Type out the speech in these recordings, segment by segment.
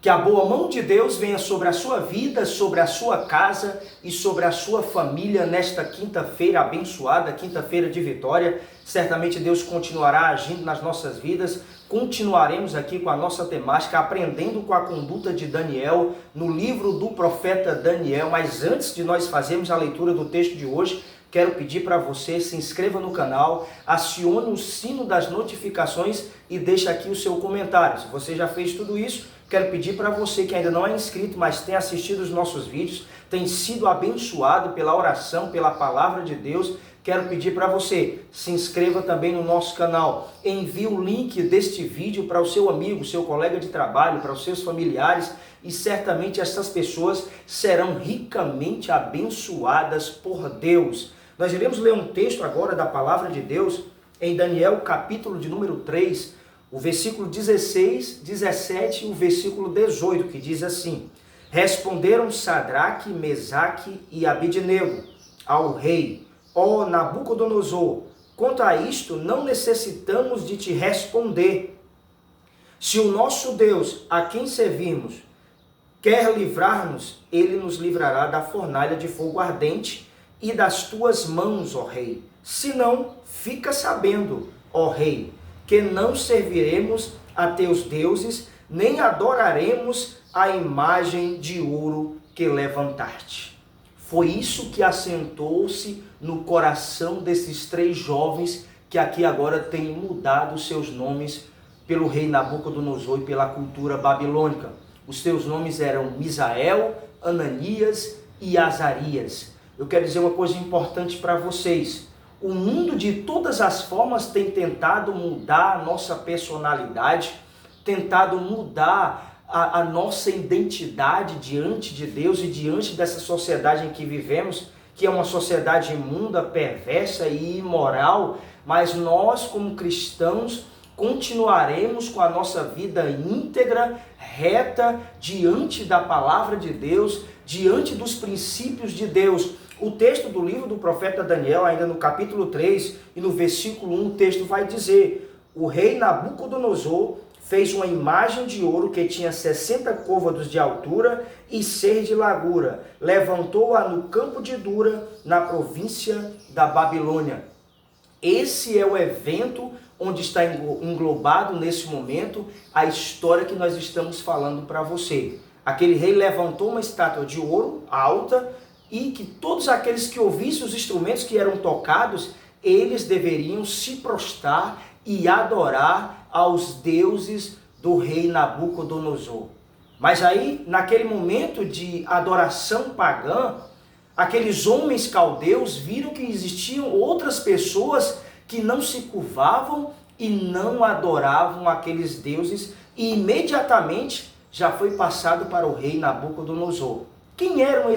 Que a boa mão de Deus venha sobre a sua vida, sobre a sua casa e sobre a sua família nesta quinta-feira abençoada, quinta-feira de vitória. Certamente Deus continuará agindo nas nossas vidas. Continuaremos aqui com a nossa temática, aprendendo com a conduta de Daniel, no livro do profeta Daniel. Mas antes de nós fazermos a leitura do texto de hoje, quero pedir para você, se inscreva no canal, acione o sino das notificações e deixe aqui o seu comentário. Se você já fez tudo isso, quero pedir para você que ainda não é inscrito, mas tem assistido os nossos vídeos, tem sido abençoado pela oração, pela palavra de Deus, quero pedir para você, se inscreva também no nosso canal, envie o link deste vídeo para o seu amigo, seu colega de trabalho, para os seus familiares, e certamente essas pessoas serão ricamente abençoadas por Deus. Nós iremos ler um texto agora da palavra de Deus em Daniel, capítulo de número 3, o versículo 16, 17 e o versículo 18, que diz assim: Responderam Sadraque, Mesaque e Abednego ao rei: Ó Nabucodonosor, quanto a isto não necessitamos de te responder. Se o nosso Deus, a quem servimos, quer livrar-nos, ele nos livrará da fornalha de fogo ardente e das tuas mãos, ó rei. Se não, fica sabendo, ó rei, que não serviremos a teus deuses, nem adoraremos a imagem de ouro que levantaste. Foi isso que assentou-se no coração desses três jovens que aqui agora têm mudado seus nomes pelo rei Nabucodonosor e pela cultura babilônica. Os seus nomes eram Misael, Ananias e Azarias. Eu quero dizer uma coisa importante para vocês. O mundo de todas as formas tem tentado mudar a nossa personalidade, tentado mudar a nossa identidade diante de Deus e diante dessa sociedade em que vivemos, que é uma sociedade imunda, perversa e imoral, mas nós, como cristãos, continuaremos com a nossa vida íntegra, reta, diante da palavra de Deus, diante dos princípios de Deus. O texto do livro do profeta Daniel, ainda no capítulo 3 e no versículo 1, o texto vai dizer: o rei Nabucodonosor fez uma imagem de ouro que tinha 60 côvados de altura e 6 de largura. Levantou-a no campo de Dura, na província da Babilônia. Esse é o evento onde está englobado nesse momento a história que nós estamos falando para você. Aquele rei levantou uma estátua de ouro alta e que todos aqueles que ouvissem os instrumentos que eram tocados, eles deveriam se prostrar e adorar aos deuses do rei Nabucodonosor. Mas aí, naquele momento de adoração pagã, aqueles homens caldeus viram que existiam outras pessoas que não se curvavam e não adoravam aqueles deuses, e imediatamente já foi passado para o rei Nabucodonosor. Quem eram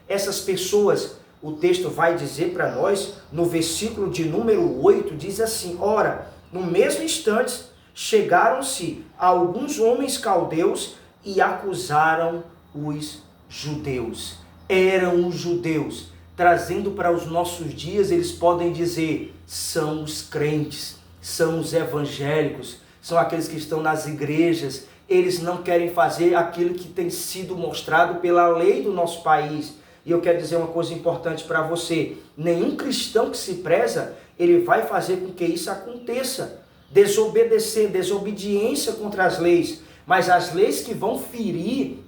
essas pessoas? O texto vai dizer para nós, no versículo de número 8, diz assim: Ora, no mesmo instante, chegaram-se alguns homens caldeus e acusaram os judeus. Eram os judeus. Trazendo para os nossos dias, eles podem dizer, são os crentes, são os evangélicos, são aqueles que estão nas igrejas. Eles não querem fazer aquilo que tem sido mostrado pela lei do nosso país. E eu quero dizer uma coisa importante para você: nenhum cristão que se preza, ele vai fazer com que isso aconteça. Desobedecer, desobediência contra as leis. Mas as leis que vão ferir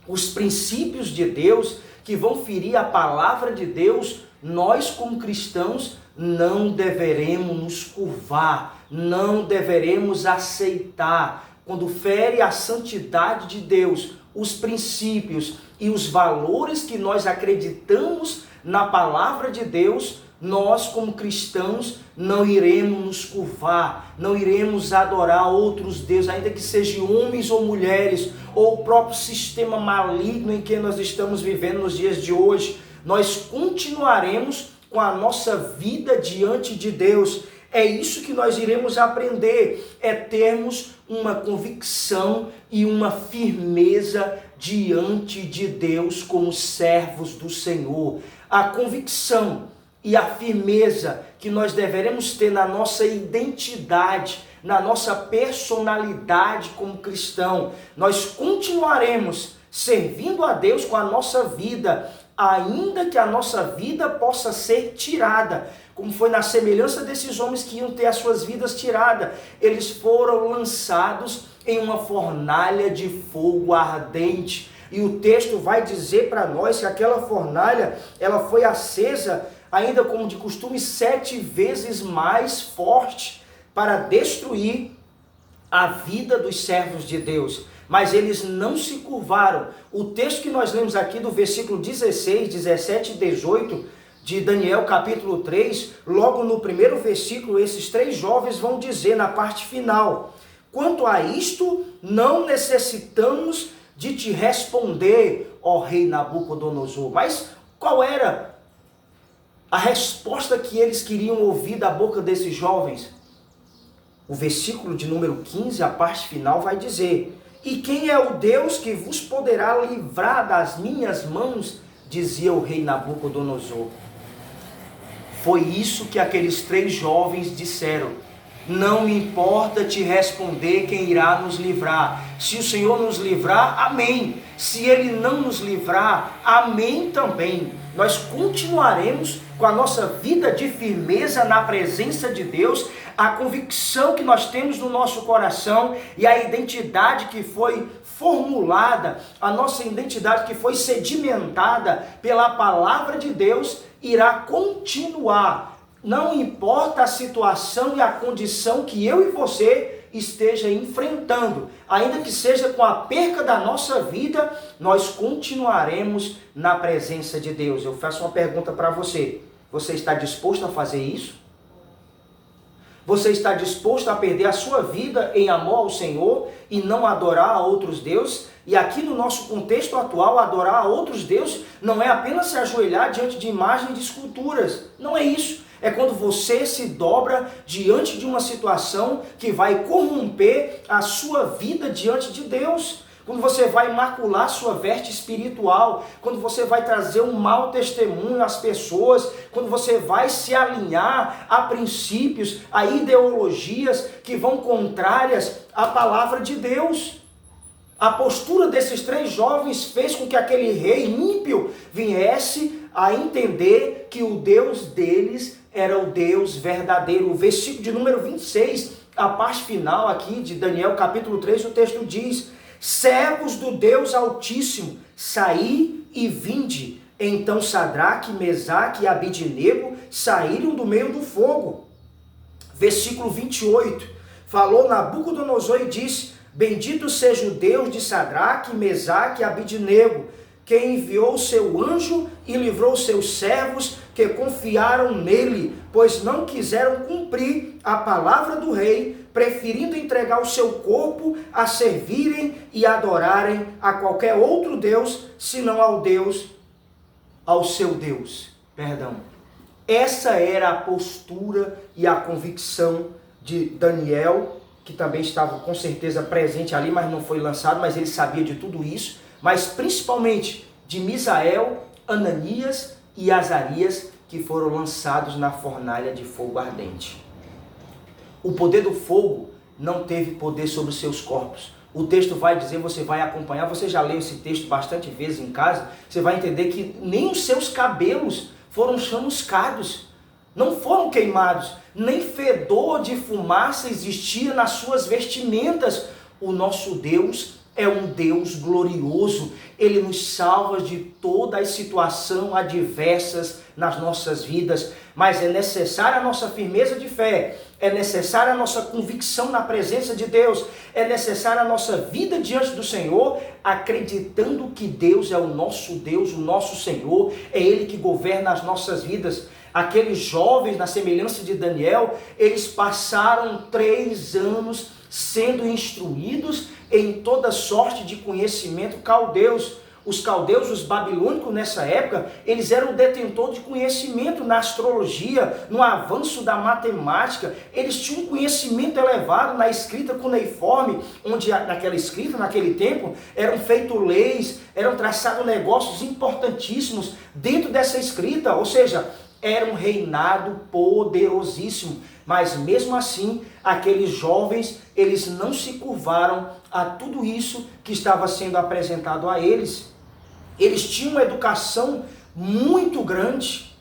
os princípios de Deus, que vão ferir a palavra de Deus, nós como cristãos não deveremos nos curvar, não deveremos aceitar. Quando fere a santidade de Deus, os princípios e os valores que nós acreditamos na palavra de Deus, nós como cristãos não iremos nos curvar, não iremos adorar outros deuses, ainda que sejam homens ou mulheres, ou o próprio sistema maligno em que nós estamos vivendo nos dias de hoje. Nós continuaremos com a nossa vida diante de Deus. É isso que nós iremos aprender, é termos uma convicção e uma firmeza diante de Deus como servos do Senhor. A convicção e a firmeza que nós deveremos ter na nossa identidade, na nossa personalidade como cristão. Nós continuaremos servindo a Deus com a nossa vida, ainda que a nossa vida possa ser tirada, como foi na semelhança desses homens que iam ter as suas vidas tiradas. Eles foram lançados em uma fornalha de fogo ardente. E o texto vai dizer para nós que aquela fornalha, ela foi acesa, ainda como de costume, 7 vezes mais forte, para destruir a vida dos servos de Deus. Mas eles não se curvaram. O texto que nós lemos aqui do versículo 16, 17 e 18 de Daniel capítulo 3, logo no primeiro versículo, esses 3 jovens vão dizer na parte final: quanto a isto, não necessitamos de te responder, ó rei Nabucodonosor. Mas qual era a resposta que eles queriam ouvir da boca desses jovens? O versículo de número 15, a parte final, vai dizer: e quem é o Deus que vos poderá livrar das minhas mãos? Dizia o rei Nabucodonosor. Foi isso que aqueles 3 jovens disseram: não me importa te responder quem irá nos livrar. Se o Senhor nos livrar, amém. Se Ele não nos livrar, amém também. Nós continuaremos com a nossa vida de firmeza na presença de Deus, a convicção que nós temos no nosso coração e a identidade que foi formulada, a nossa identidade que foi sedimentada pela palavra de Deus, irá continuar. Não importa a situação e a condição que eu e você esteja enfrentando, ainda que seja com a perca da nossa vida, nós continuaremos na presença de Deus. Eu faço uma pergunta para você: você está disposto a fazer isso? Você está disposto a perder a sua vida em amor ao Senhor e não adorar a outros deuses? E aqui no nosso contexto atual, adorar a outros deuses não é apenas se ajoelhar diante de imagens de esculturas. Não é isso. É quando você se dobra diante de uma situação que vai corromper a sua vida diante de Deus. Quando você vai macular sua veste espiritual, quando você vai trazer um mau testemunho às pessoas, quando você vai se alinhar a princípios, a ideologias que vão contrárias à palavra de Deus. A postura desses 3 jovens fez com que aquele rei ímpio viesse a entender que o Deus deles era o Deus verdadeiro. O versículo de número 26, a parte final aqui de Daniel capítulo 3, o texto diz: servos do Deus Altíssimo, saí e vinde. Então Sadraque, Mesaque e Abidnego saíram do meio do fogo. Versículo 28, falou Nabucodonosor e disse: bendito seja o Deus de Sadraque, Mesaque e Abidnego, que enviou o seu anjo e livrou os seus servos que confiaram nele, pois não quiseram cumprir a palavra do rei, preferindo entregar o seu corpo a servirem e adorarem a qualquer outro Deus, senão ao seu Deus. Essa era a postura e a convicção de Daniel, que também estava com certeza presente ali, mas não foi lançado, mas ele sabia de tudo isso, mas principalmente de Misael, Ananias e Azarias, que foram lançados na fornalha de fogo ardente. O poder do fogo não teve poder sobre os seus corpos. O texto vai dizer, você vai acompanhar, você já leu esse texto bastante vezes em casa, você vai entender que nem os seus cabelos foram chamuscados, não foram queimados, nem fedor de fumaça existia nas suas vestimentas. O nosso Deus é um Deus glorioso, Ele nos salva de toda a situação adversas nas nossas vidas, mas é necessária a nossa firmeza de fé, é necessária a nossa convicção na presença de Deus, é necessária a nossa vida diante do Senhor, acreditando que Deus é o nosso Deus, o nosso Senhor, é Ele que governa as nossas vidas. Aqueles jovens, na semelhança de Daniel, eles passaram 3 anos sendo instruídos em toda sorte de conhecimento caldeus. Os caldeus, os babilônicos nessa época, eles eram detentores de conhecimento na astrologia, no avanço da matemática. Eles tinham um conhecimento elevado na escrita cuneiforme, onde naquela escrita, naquele tempo, eram feitas leis, eram traçados negócios importantíssimos dentro dessa escrita. Ou seja, era um reinado poderosíssimo. Mas mesmo assim, aqueles jovens, eles não se curvaram a tudo isso que estava sendo apresentado a eles. Eles tinham uma educação muito grande.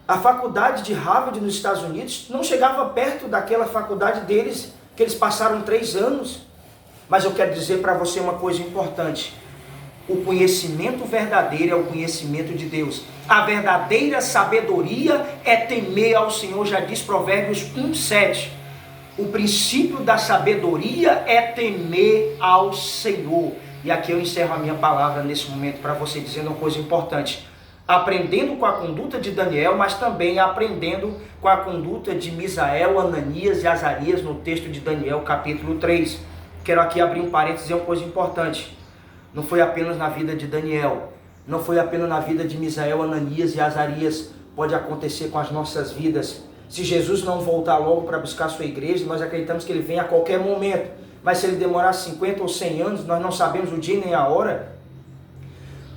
A faculdade de Harvard nos Estados Unidos não chegava perto daquela faculdade deles, que eles passaram 3 anos. Mas eu quero dizer para você uma coisa importante. O conhecimento verdadeiro é o conhecimento de Deus. A verdadeira sabedoria é temer ao Senhor, já diz Provérbios 1:7. O princípio da sabedoria é temer ao Senhor. E aqui eu encerro a minha palavra nesse momento para você, dizendo uma coisa importante. Aprendendo com a conduta de Daniel, mas também aprendendo com a conduta de Misael, Ananias e Azarias no texto de Daniel, capítulo 3. Quero aqui abrir um parênteses e dizer uma coisa importante. Não foi apenas na vida de Daniel, não foi apenas na vida de Misael, Ananias e Azarias, pode acontecer com as nossas vidas. Se Jesus não voltar logo para buscar a sua igreja, nós acreditamos que ele vem a qualquer momento. Mas se ele demorar 50 ou 100 anos, nós não sabemos o dia nem a hora.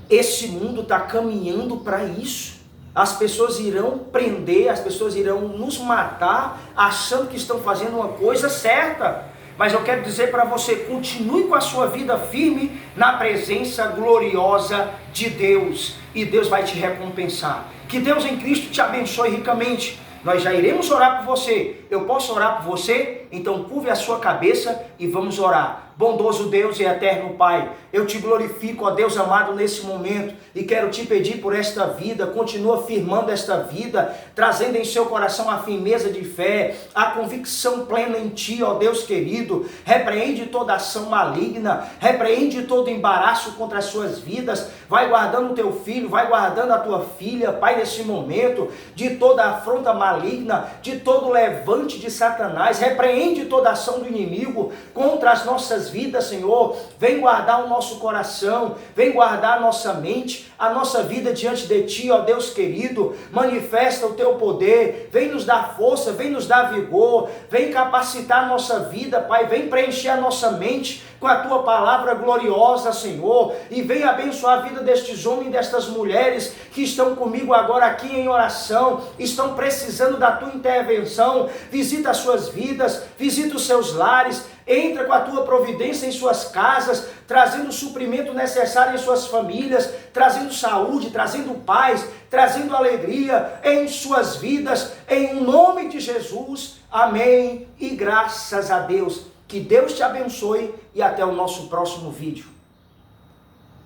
Esse mundo está caminhando para isso. As pessoas irão prender, as pessoas irão nos matar, achando que estão fazendo uma coisa certa. Mas eu quero dizer para você, continue com a sua vida firme na presença gloriosa de Deus. E Deus vai te recompensar. Que Deus em Cristo te abençoe ricamente. Nós já iremos orar por você. Eu posso orar por você? Então curve a sua cabeça e vamos orar. Bondoso Deus e eterno Pai, eu te glorifico, ó Deus amado, nesse momento, e quero te pedir por esta vida. Continua firmando esta vida, trazendo em seu coração a firmeza de fé, a convicção plena em ti, ó Deus querido. Repreende toda ação maligna, repreende todo embaraço contra as suas vidas. Vai guardando o teu filho, vai guardando a tua filha, Pai, nesse momento, de toda afronta maligna, de todo levante de Satanás. Repreende toda ação do inimigo contra as nossas vidas, Senhor. Vem guardar o nosso coração, vem guardar a nossa mente, a nossa vida diante de ti, ó Deus querido. Manifesta o teu poder, vem nos dar força, vem nos dar vigor, vem capacitar a nossa vida, Pai, vem preencher a nossa mente com a tua palavra gloriosa, Senhor, e vem abençoar a vida destes homens e destas mulheres que estão comigo agora aqui em oração, estão precisando da tua intervenção. Visita as suas vidas, visita os seus lares, entra com a tua providência em suas casas, trazendo o suprimento necessário em suas famílias, trazendo saúde, trazendo paz, trazendo alegria em suas vidas, em nome de Jesus. Amém e graças a Deus. Que Deus te abençoe e até o nosso próximo vídeo.